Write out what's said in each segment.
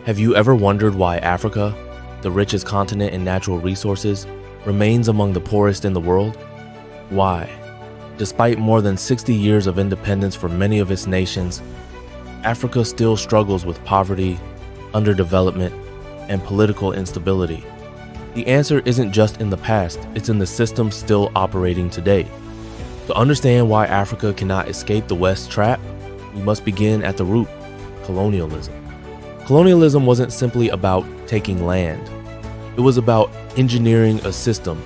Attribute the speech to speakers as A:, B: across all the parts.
A: Have you ever wondered why Africa, the richest continent in natural resources, remains among the poorest in the world? Why, despite more than 60 years of independence for many of its nations, Africa still struggles with poverty, underdevelopment, and political instability? The answer isn't just in the past, it's in the systems still operating today. To understand why Africa cannot escape the West's trap, we must begin at the root: colonialism. Colonialism wasn't simply about taking land. It was about engineering a system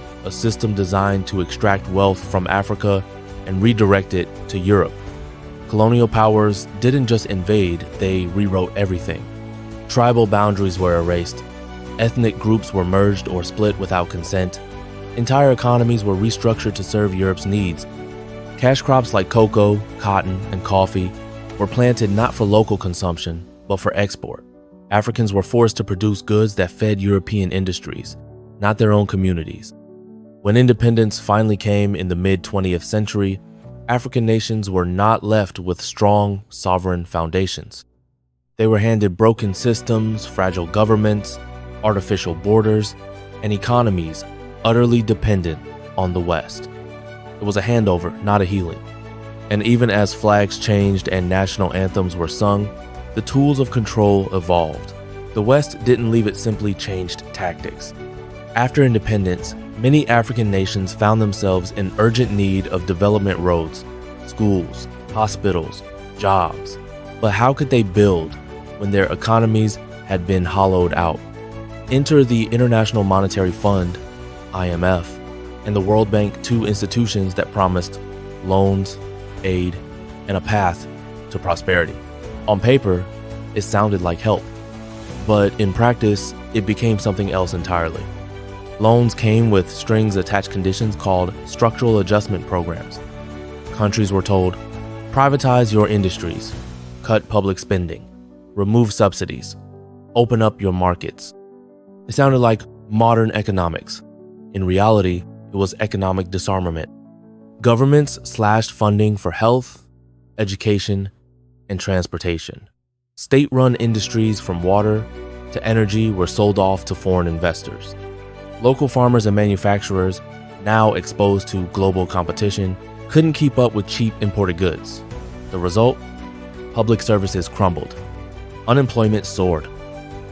A: designed to extract wealth from Africa and redirect it to Europe. Colonial powers didn't just invade, they rewrote everything. Tribal boundaries were erased. Ethnic groups were merged or split without consent. Entire economies were restructured to serve Europe's needs. Cash crops like cocoa, cotton, and coffee were planted not for local consumption, but for export. Africans were forced to produce goods that fed European industries, not their own communities. When independence finally came in the mid-20th century, African nations were not left with strong, sovereign foundations. They were handed broken systems, fragile governments, artificial borders, and economies utterly dependent on the West. It was a handover, not a healing. And even as flags changed and national anthems were sung, the tools of control evolved. The West didn't leave it simply changed tactics. After independence, many African nations found themselves in urgent need of development roads, schools, hospitals, jobs. But how could they build when their economies had been hollowed out? Enter the International Monetary Fund, IMF, and the World Bank, two institutions that promised loans, aid, and a path to prosperity. On paper, it sounded like help, but in practice, it became something else entirely. Loans came with strings-attached conditions called structural adjustment programs. Countries were told, privatize your industries, cut public spending, remove subsidies, open up your markets. It sounded like modern economics. In reality, it was economic disarmament. Governments slashed funding for health, education, and transportation. State-run industries from water to energy were sold off to foreign investors. Local farmers and manufacturers, now exposed to global competition, couldn't keep up with cheap imported goods. The result? Public services crumbled. Unemployment soared.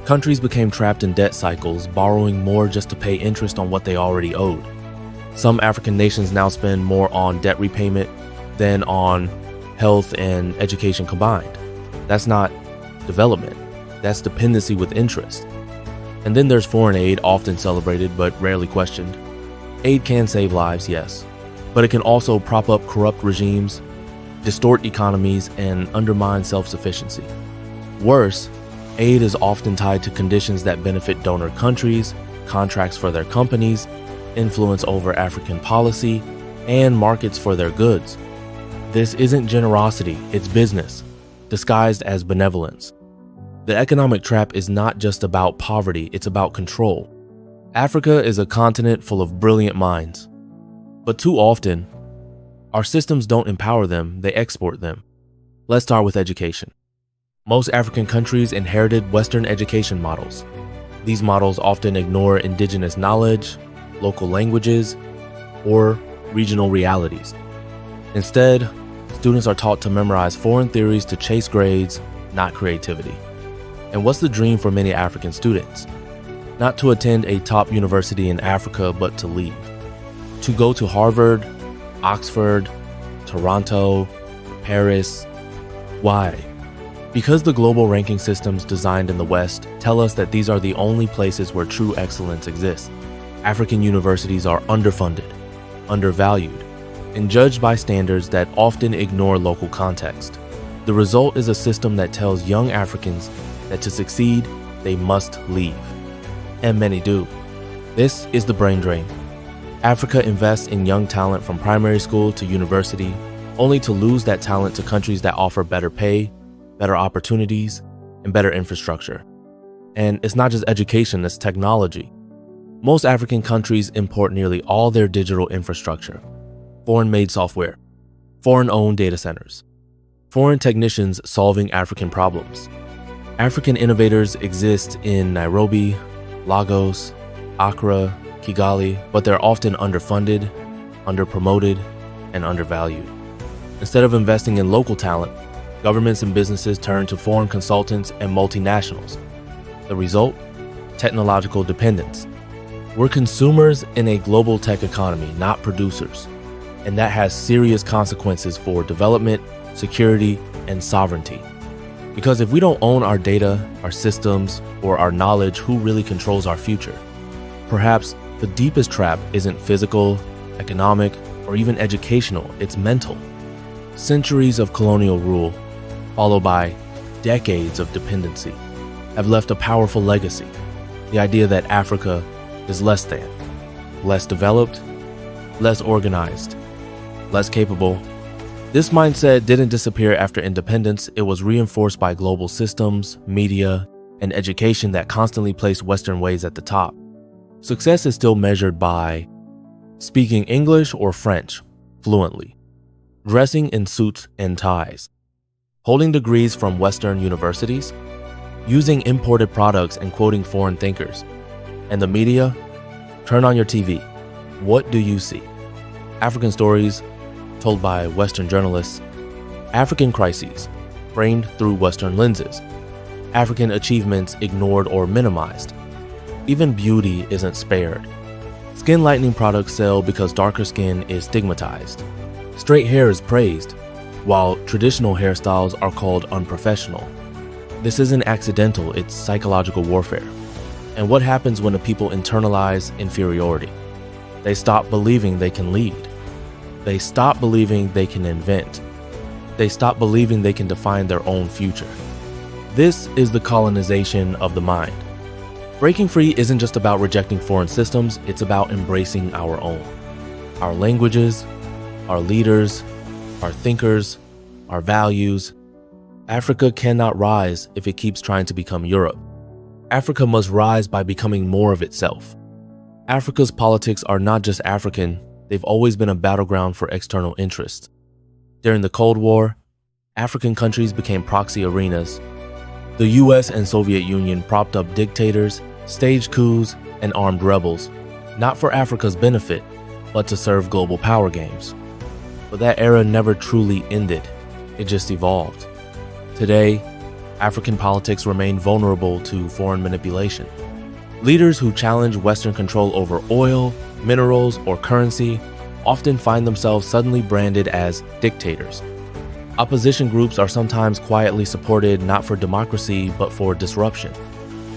A: Countries became trapped in debt cycles, borrowing more just to pay interest on what they already owed. Some African nations now spend more on debt repayment than on health and education combined. That's not development. That's dependency with interest. And then there's foreign aid, often celebrated but rarely questioned. Aid can save lives, yes, but it can also prop up corrupt regimes, distort economies, and undermine self-sufficiency. Worse, aid is often tied to conditions that benefit donor countries, contracts for their companies, influence over African policy, and markets for their goods. This isn't generosity, it's business, disguised as benevolence. The economic trap is not just about poverty, it's about control. Africa is a continent full of brilliant minds. But too often, our systems don't empower them, they export them. Let's start with education. Most African countries inherited Western education models. These models often ignore indigenous knowledge, local languages, or regional realities. Instead, students are taught to memorize foreign theories to chase grades, not creativity. And what's the dream for many African students? Not to attend a top university in Africa, but to leave. To go to Harvard, Oxford, Toronto, Paris. Why? Because the global ranking systems designed in the West tell us that these are the only places where true excellence exists. African universities are underfunded, undervalued, and judged by standards that often ignore local context. The result is a system that tells young Africans that to succeed, they must leave. And many do. This is the brain drain. Africa invests in young talent from primary school to university, only to lose that talent to countries that offer better pay, better opportunities, and better infrastructure. And it's not just education, it's technology. Most African countries import nearly all their digital infrastructure. Foreign-made software, foreign-owned data centers, foreign technicians solving African problems. African innovators exist in Nairobi, Lagos, Accra, Kigali, but they're often underfunded, underpromoted, and undervalued. Instead of investing in local talent, governments and businesses turn to foreign consultants and multinationals. The result? Technological dependence. We're consumers in a global tech economy, not producers. And that has serious consequences for development, security, and sovereignty. Because if we don't own our data, our systems, or our knowledge, who really controls our future? Perhaps the deepest trap isn't physical, economic, or even educational, it's mental. Centuries of colonial rule, followed by decades of dependency, have left a powerful legacy. The idea that Africa is less than, less developed, less organized, less capable. This mindset didn't disappear after independence. It was reinforced by global systems, media, and education that constantly placed Western ways at the top. Success is still measured by speaking English or French fluently, dressing in suits and ties, holding degrees from Western universities, using imported products and quoting foreign thinkers. And the media? Turn on your TV. What do you see? African stories told by Western journalists, African crises framed through Western lenses, African achievements ignored or minimized. Even beauty isn't spared. Skin lightening products sell because darker skin is stigmatized. Straight hair is praised, while traditional hairstyles are called unprofessional. This isn't accidental, it's psychological warfare. And what happens when a people internalize inferiority? They stop believing they can lead. They stop believing they can invent. They stop believing they can define their own future. This is the colonization of the mind. Breaking free isn't just about rejecting foreign systems, it's about embracing our own. Our languages, our leaders, our thinkers, our values. Africa cannot rise if it keeps trying to become Europe. Africa must rise by becoming more of itself. Africa's politics are not just African, they've always been a battleground for external interests. During the Cold War, African countries became proxy arenas. The US and Soviet Union propped up dictators, staged coups, and armed rebels, not for Africa's benefit, but to serve global power games. But that era never truly ended, it just evolved. Today, African politics remain vulnerable to foreign manipulation. Leaders who challenge Western control over oil, minerals, or currency often find themselves suddenly branded as dictators. Opposition groups are sometimes quietly supported not for democracy, but for disruption.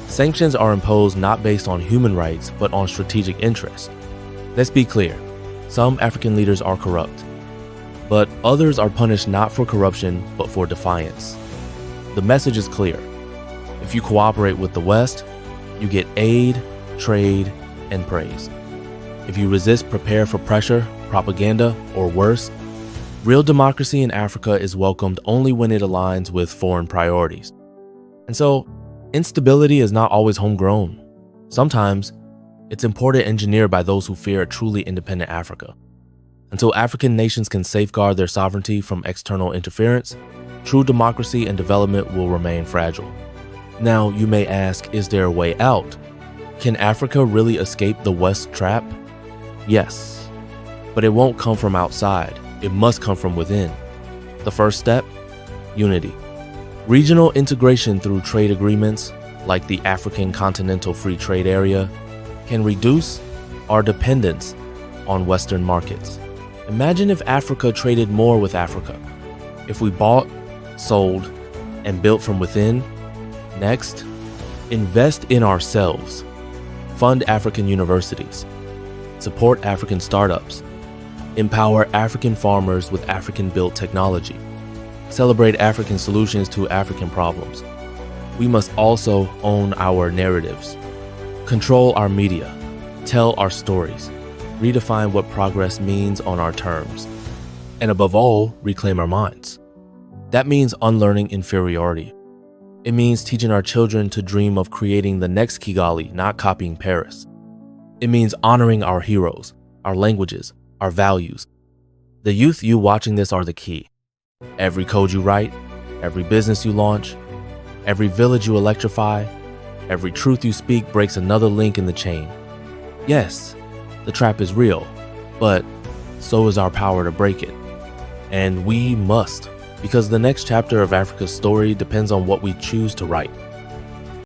A: Sanctions are imposed not based on human rights, but on strategic interest. Let's be clear, some African leaders are corrupt, but others are punished not for corruption, but for defiance. The message is clear. If you cooperate with the West, you get aid, trade, and praise. If you resist, prepare for pressure, propaganda, or worse, real democracy in Africa is welcomed only when it aligns with foreign priorities. And so, instability is not always homegrown. Sometimes, it's imported engineered by those who fear a truly independent Africa. Until African nations can safeguard their sovereignty from external interference, true democracy and development will remain fragile. Now, you may ask, is there a way out? Can Africa really escape the West trap? Yes, but it won't come from outside. It must come from within. The first step? Unity. Regional integration through trade agreements, like the African Continental Free Trade Area, can reduce our dependence on Western markets. Imagine if Africa traded more with Africa. If we bought, sold, and built from within. Next, invest in ourselves. Fund African universities. Support African startups. Empower African farmers with African-built technology. Celebrate African solutions to African problems. We must also own our narratives. Control our media. Tell our stories. Redefine what progress means on our terms. And above all, reclaim our minds. That means unlearning inferiority. It means teaching our children to dream of creating the next Kigali, not copying Paris. It means honoring our heroes, our languages, our values. The youth you watching this are the key. Every code you write, every business you launch, Every village you electrify, every truth you speak breaks another link in the chain. Yes, the trap is real, but so is our power to break it. And we must, because the next chapter of Africa's story depends on what we choose to write.